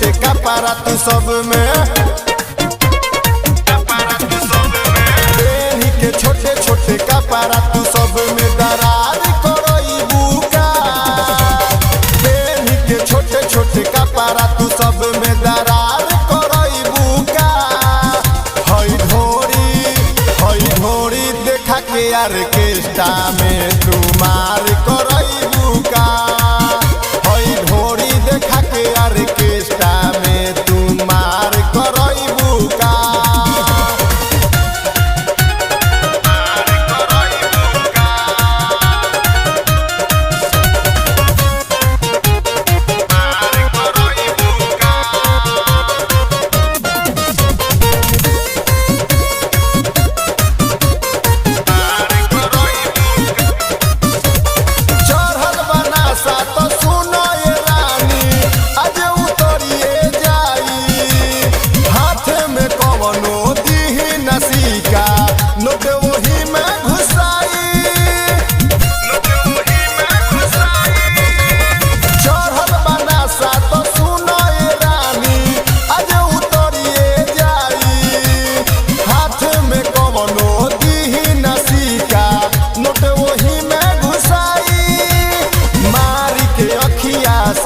छोटे कपड़ा तू सब में बेनी के छोटे छोटे कपड़ा तू सब में दरार करई बुका। बेनी के छोटे छोटे कपड़ा तू सब में दरार करई बुका। हई ढोरी देखा के ऑर्केस्ट्रा में तू मार करई बुका। हई ढोरी देखा के ऑर्केस्ट्रा में तू मार करई बुका।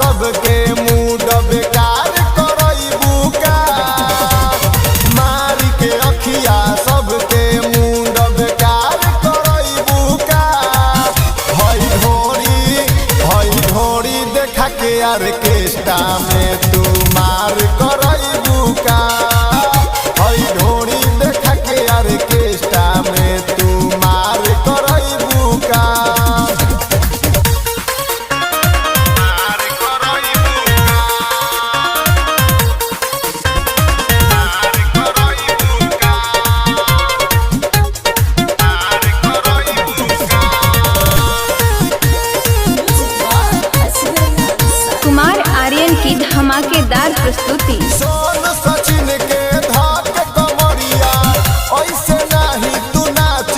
सबके मूड बेकार करई बुका। मारी के अखिया सबके मूड बेकार करई बुका। हई ढोरी देखा के ऑर्केस्ट्रा में तू मार करई बुका। हई ढोरी देखा के ऑर्केस्ट्रा में तू मार करई बुका। कुमार आर्यन की धमाकेदार प्रस्तुति। सोन सचिन के धाक कमरिया ऐसे नहीं तू नाच।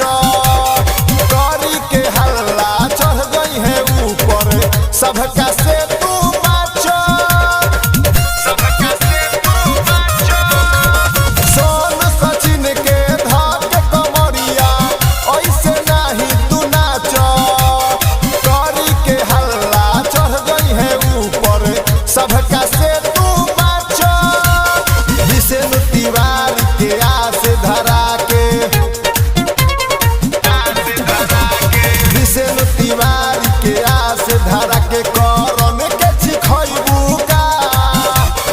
करी के हल्ला चढ़ गई है ऊपर सबका से तू बाच। सोन सचिन के धाक कमरिया ऐसे नहीं तू नाच। करी के हल्ला चढ़ गई है ऊपर सबका से तू बाच। विष्णु तिवारी के आस धरा के विष्णु तिवारी के आस धरा के करन के चिखई बुका।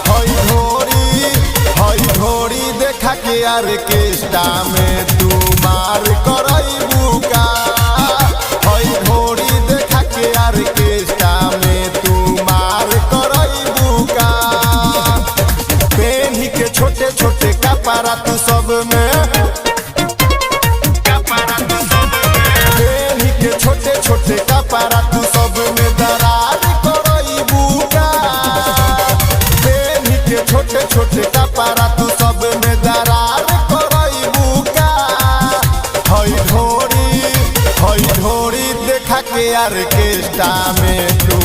हई ढोरी देखा के ऑर्केस्ट्रा में तू मार करई बुका। हई ढोरी देखा के ऑर्केस्ट्रा में तू मार करई बुका। बेनी के छोटे छोटे कपड़ा तू सब में बेनी के छोटे छोटे कपड़ा तू सब में दरार करई बुका। बेनी के छोटे छोटे कपड़ा तू सब में दरार करई बुका। हई ढोरी देखा के ऑर्केस्ट्रा में तू